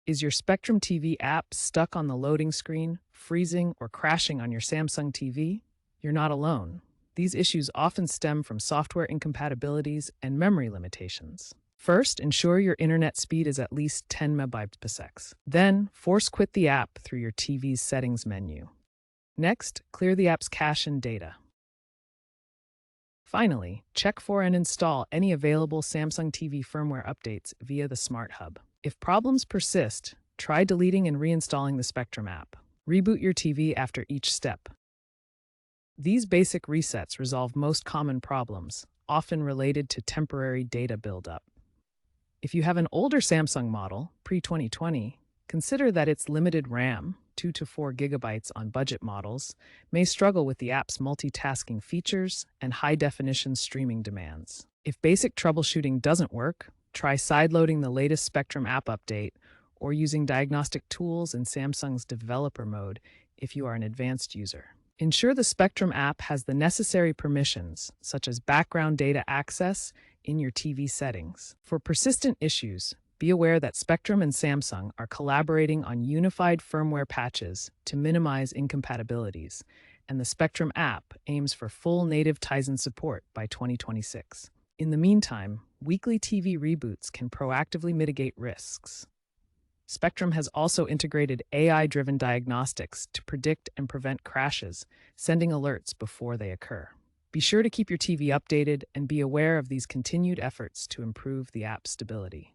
Is your Spectrum TV app stuck on the loading screen, freezing, or crashing on your Samsung TV? You're not alone. These issues often stem from software incompatibilities and memory limitations. First, ensure your internet speed is at least 10 megabytes per second. Then, force quit the app through your TV's settings menu. Next, clear the app's cache and data. Finally, check for and install any available Samsung TV firmware updates via the Smart Hub. If problems persist, try deleting and reinstalling the Spectrum app. Reboot your TV after each step. These basic resets resolve most common problems, often related to temporary data buildup. If you have an older Samsung model, pre-2020, consider that its limited RAM, 2 to 4 gigabytes on budget models, may struggle with the app's multitasking features and high-definition streaming demands. If basic troubleshooting doesn't work, try sideloading the latest Spectrum app update or using diagnostic tools in Samsung's developer mode if you are an advanced user. Ensure the Spectrum app has the necessary permissions, such as background data access, in your TV settings. For persistent issues, be aware that Spectrum and Samsung are collaborating on unified firmware patches to minimize incompatibilities, and the Spectrum app aims for full native Tizen support by 2026. In the meantime, weekly TV reboots can proactively mitigate risks. Spectrum has also integrated AI-driven diagnostics to predict and prevent crashes, sending alerts before they occur. Be sure to keep your TV updated and be aware of these continued efforts to improve the app's stability.